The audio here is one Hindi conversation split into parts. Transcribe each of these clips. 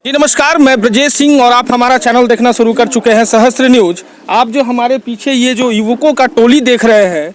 जी नमस्कार, मैं ब्रजेश सिंह और आप हमारा चैनल देखना शुरू कर चुके हैं सहस्त्र न्यूज। आप जो हमारे पीछे ये जो युवकों का टोली देख रहे हैं,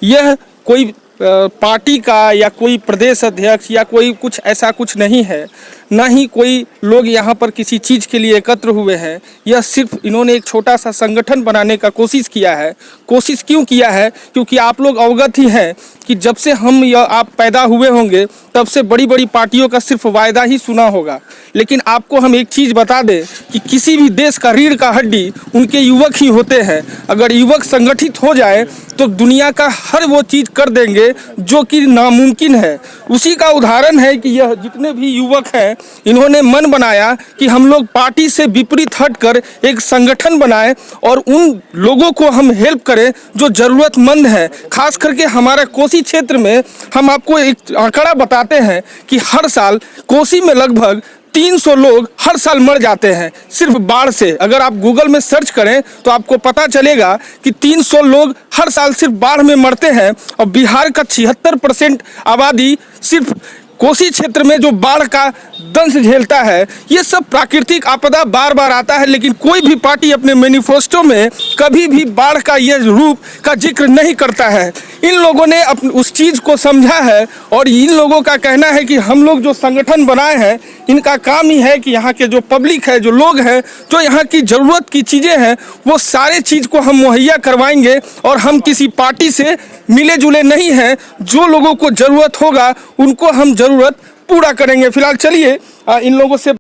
यह कोई पार्टी का या कोई प्रदेश अध्यक्ष या कोई कुछ ऐसा कुछ नहीं है, ना ही कोई लोग यहाँ पर किसी चीज़ के लिए एकत्र हुए हैं। यह सिर्फ इन्होंने एक छोटा सा संगठन बनाने का कोशिश किया है। कोशिश क्यों किया है? क्योंकि आप लोग अवगत ही हैं कि जब से हम या आप पैदा हुए होंगे तब से बड़ी बड़ी पार्टियों का सिर्फ वायदा ही सुना होगा। लेकिन आपको हम एक चीज़ बता दें कि किसी भी देश का रीढ़ का हड्डी उनके युवक ही होते हैं। अगर युवक संगठित हो जाए तो दुनिया का हर वो चीज़ कर देंगे जो कि नामुमकिन है। उसी का उदाहरण है कि यह जितने भी युवक हैं, इन्होंने मन बनाया कि हम लोग पार्टी से विपरीत हटकर एक संगठन बनाएं और उन लोगों को हम हेल्प करें जो ज़रूरतमंद है। खास करके हमारे कोसी क्षेत्र में हम आपको एक आंकड़ा बताते हैं कि हर साल कोसी में लगभग 300 लोग हर साल मर जाते हैं सिर्फ बाढ़ से। अगर आप गूगल में सर्च करें तो आपको पता चलेगा कि 300 लोग हर साल सिर्फ बाढ़ में मरते हैं। और बिहार का 76% आबादी सिर्फ कोसी क्षेत्र में जो बाढ़ का दंश झेलता है। ये सब प्राकृतिक आपदा बार बार आता है, लेकिन कोई भी पार्टी अपने मैनिफेस्टो में कभी भी बाढ़ का यह रूप का जिक्र नहीं करता है। इन लोगों ने उस चीज़ को समझा है और इन लोगों का कहना है कि हम लोग जो संगठन बनाए हैं, इनका काम ही है कि यहाँ के जो पब्लिक है, जो लोग हैं, जो यहाँ की ज़रूरत की चीज़ें हैं, वो सारे चीज़ को हम मुहैया करवाएंगे। और हम किसी पार्टी से मिले जुले नहीं हैं। जो लोगों को ज़रूरत होगा उनको हम ज़रूरत पूरा करेंगे। फिलहाल चलिए इन लोगों से।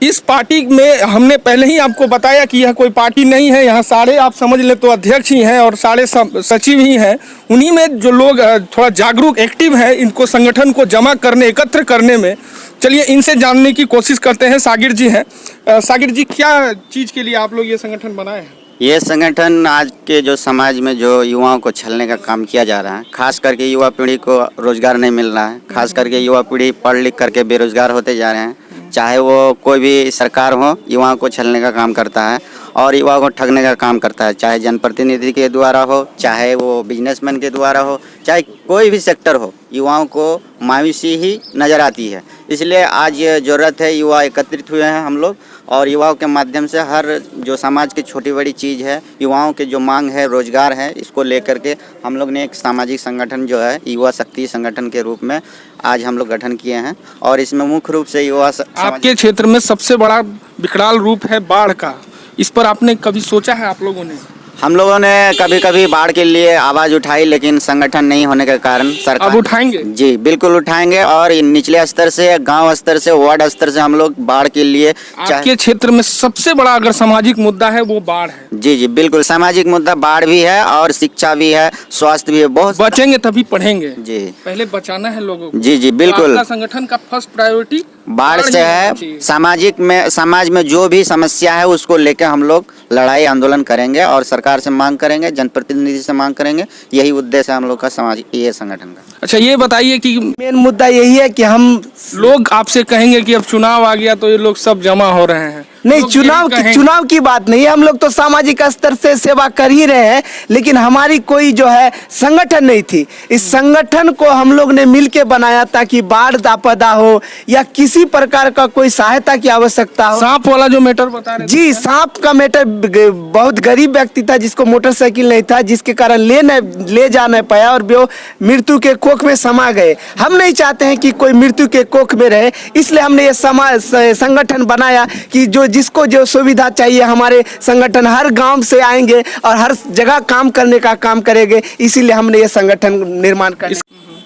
इस पार्टी में हमने पहले ही आपको बताया कि यह कोई पार्टी नहीं है। यहाँ सारे आप समझ ले तो अध्यक्ष ही हैं और सारे सचिव ही हैं। उन्हीं में जो लोग थोड़ा जागरूक एक्टिव हैं, इनको संगठन को जमा करने, एकत्र करने में। चलिए इनसे जानने की कोशिश करते हैं। सागिर जी हैं। सागिर जी, क्या चीज़ के लिए आप लोग ये संगठन बनाए हैं? ये संगठन आज के जो समाज में जो युवाओं को छलने का काम किया जा रहा है, खास करके युवा पीढ़ी को रोजगार नहीं मिल रहा है। खास करके युवा पीढ़ी पढ़ लिख करके बेरोजगार होते जा रहे हैं। चाहे वो कोई भी सरकार हो, युवाओं को छलने का काम करता है और युवाओं को ठगने का काम करता है। चाहे जनप्रतिनिधि के द्वारा हो, चाहे वो बिजनेसमैन के द्वारा हो, चाहे कोई भी सेक्टर हो, युवाओं को मायूसी ही नज़र आती है। इसलिए आज ज़रूरत है, युवा एकत्रित हुए हैं हम लोग और युवाओं के माध्यम से हर जो समाज की छोटी बड़ी चीज़ है, युवाओं के जो मांग है, रोजगार है, इसको लेकर के हम लोग ने एक सामाजिक संगठन जो है युवा शक्ति संगठन के रूप में आज हम लोग गठन किए हैं। और इसमें मुख्य रूप से युवा आपके क्षेत्र में सबसे बड़ा विकराल रूप है बाढ़ का। इस पर आपने कभी सोचा है आप लोगों ने? हम लोगों ने कभी कभी बाढ़ के लिए आवाज़ उठाई, लेकिन संगठन नहीं होने के कारण सरकार। अब उठाएंगे? जी बिल्कुल उठाएंगे। और निचले स्तर से, गांव स्तर से, वार्ड स्तर से हम लोग बाढ़ के लिए। आपके क्षेत्र में सबसे बड़ा अगर सामाजिक मुद्दा है वो बाढ़ है? जी बिल्कुल, सामाजिक मुद्दा बाढ़ भी है और शिक्षा भी है, स्वास्थ्य भी है। बहुत बचेंगे तभी पढ़ेंगे। जी, पहले बचाना है लोगों को। जी बिल्कुल। आपका संगठन का फर्स्ट प्रायोरिटी बाढ़ से है। समाज में जो भी समस्या है उसको लेकर हम लोग लड़ाई आंदोलन करेंगे और सरकार से मांग करेंगे, जनप्रतिनिधि से मांग करेंगे। यही उद्देश्य है हम लोग का समाज ये संगठन का। अच्छा, ये बताइए कि मेन मुद्दा यही है कि हम लोग आपसे कहेंगे कि अब चुनाव आ गया तो ये लोग सब जमा हो रहे हैं। नहीं, चुनाव की बात नहीं है। हम लोग तो सामाजिक स्तर से सेवा कर ही रहे हैं, लेकिन हमारी कोई जो है संगठन नहीं थी। इस संगठन को हम लोग ने मिलके बनाया ताकि बाढ़ आपदा हो या किसी प्रकार का कोई सहायता की आवश्यकता हो। सांप वाला जो मैटर बता रहे जी, सांप का मैटर, बहुत गरीब व्यक्ति था जिसको मोटरसाइकिल नहीं था, जिसके कारण ले जा नहीं पाया और वो मृत्यु के कोख में समा गए। हम नहीं चाहते हैं कि कोई मृत्यु के कोख में रहे, इसलिए हमने ये संगठन बनाया कि जिसको जो सुविधा चाहिए, हमारे संगठन हर गांव से आएंगे और हर जगह काम करने का काम करेंगे। इसीलिए हमने ये संगठन निर्माण कर।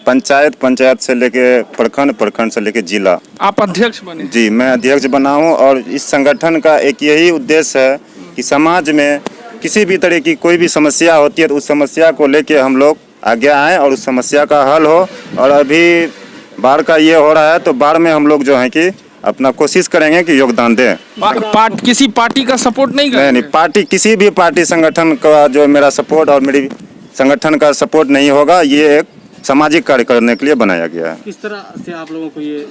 पंचायत से लेके प्रखंड से लेके जिला। आप अध्यक्ष बने? जी, मैं अध्यक्ष बना हूँ। और इस संगठन का एक यही उद्देश्य है कि समाज में किसी भी तरह की कोई भी समस्या होती है तो उस समस्या को लेके हम लोग आगे आएँ और उस समस्या का हल हो। और अभी बाढ़ का ये हो रहा है तो बाढ़ में हम लोग जो है कि अपना कोशिश करेंगे कि योगदान दें। किसी पार्टी का सपोर्ट नहीं करेंगे? नहीं, पार्टी, किसी भी पार्टी संगठन का जो मेरा सपोर्ट और मेरी संगठन का सपोर्ट नहीं होगा। ये एक सामाजिक कार्य करने के लिए बनाया गया है। किस तरह से आप लोगों को ये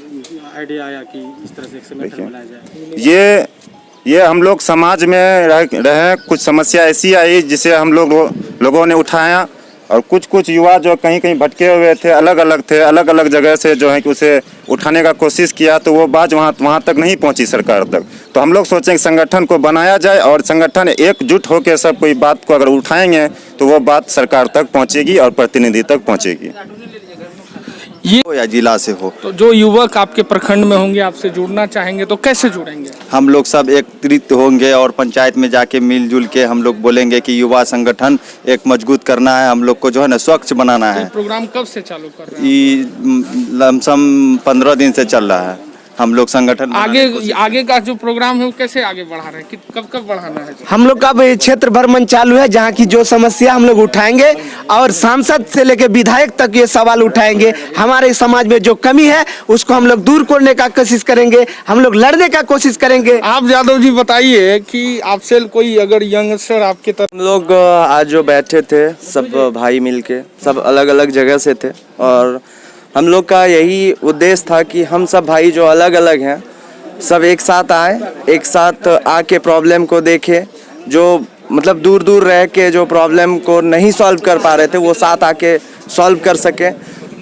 आइडिया आया कि इस तरह से एक संगठन बनाया जाए? ये हम लोग समाज में रहे, कुछ समस्या ऐसी आई जिसे हम लोगों ने उठाया और कुछ कुछ युवा जो कहीं कहीं भटके हुए थे, अलग अलग जगह से जो है कि उसे उठाने का कोशिश किया, तो वो बात वहाँ तक नहीं पहुँची सरकार तक। तो हम लोग सोचें कि संगठन को बनाया जाए और संगठन एकजुट होकर सब कोई बात को अगर उठाएंगे तो वो बात सरकार तक पहुँचेगी और प्रतिनिधि तक पहुँचेगी। ये हो या जिला से हो, तो जो युवक आपके प्रखंड में होंगे आपसे जुड़ना चाहेंगे तो कैसे जुड़ेंगे? हम लोग सब एकत्रित होंगे और पंचायत में जाके मिलजुल के हम लोग बोलेंगे कि युवा संगठन एक मजबूत करना है, हम लोग को जो है ना स्वच्छ बनाना ये है। प्रोग्राम कब से चालू कर रहे हैं? ये लमसम 15 दिन से चल रहा है। हम लोग संगठन बनाने की कोशिश- आगे का जो प्रोग्राम है वो कैसे आगे बढ़ा रहे हैं? कब बढ़ाना है? हम लोग का अब क्षेत्र भर मंच चालू है, जहाँ की जो समस्या हम लोग उठाएंगे और सांसद से लेकर विधायक तक ये सवाल उठाएंगे। हमारे समाज में जो कमी है उसको हम लोग दूर करने का कोशिश करेंगे, हम लोग लड़ने का कोशिश करेंगे। आप यादव जी बताइए कि आपसे कोई अगर यंगस्टर आपके तरफ हम लोग आज जो बैठे थे सब भाई मिलके, सब अलग अलग जगह से थे और हम लोग का यही उद्देश्य था कि हम सब भाई जो अलग अलग हैं सब एक साथ आए, एक साथ आके प्रॉब्लम को देखें। जो मतलब दूर दूर रह के जो प्रॉब्लम को नहीं सॉल्व कर पा रहे थे वो साथ आके सॉल्व कर सके।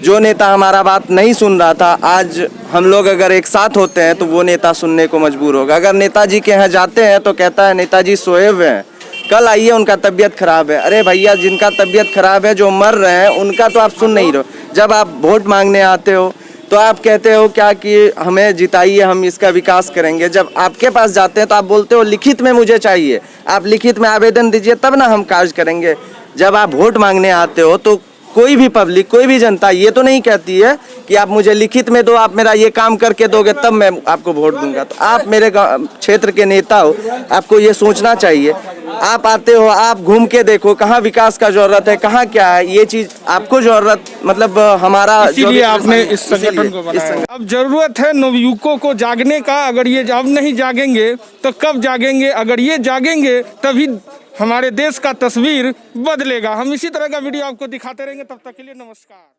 जो नेता हमारा बात नहीं सुन रहा था, आज हम लोग अगर एक साथ होते हैं तो वो नेता सुनने को मजबूर होगा। अगर नेताजी के यहाँ जाते हैं तो कहता है नेताजी सोए हुए हैं, कल आइए उनका तबीयत खराब है। अरे भैया, जिनका तबीयत खराब है, जो मर रहे हैं, उनका तो आप सुन नहीं रहे हो। जब आप वोट मांगने आते हो तो आप कहते हो क्या कि हमें जिताइए, हम इसका विकास करेंगे। जब आपके पास जाते हैं तो आप बोलते हो लिखित में मुझे चाहिए, आप लिखित में आवेदन दीजिए तब ना हम कार्य करेंगे। जब आप वोट मांगने आते हो तो कोई भी पब्लिक, कोई भी जनता ये तो नहीं कहती है कि आप मुझे लिखित में दो, आप मेरा ये काम करके दोगे तब मैं आपको वोट दूंगा। तो आप मेरे क्षेत्र के नेता हो, आपको ये सोचना चाहिए। आप आते हो, आप घूम के देखो कहाँ विकास का जरूरत है, कहाँ क्या है, ये चीज आपको जरूरत मतलब हमारा इसीलिए आपने इस संगठन को बनाया। अब जरूरत है नवयुवकों को जागने का। अगर ये अब नहीं जागेंगे तो कब जागेंगे? अगर ये जागेंगे तभी हमारे देश का तस्वीर बदलेगा। हम इसी तरह का वीडियो आपको दिखाते रहेंगे। तब तक के लिए नमस्कार।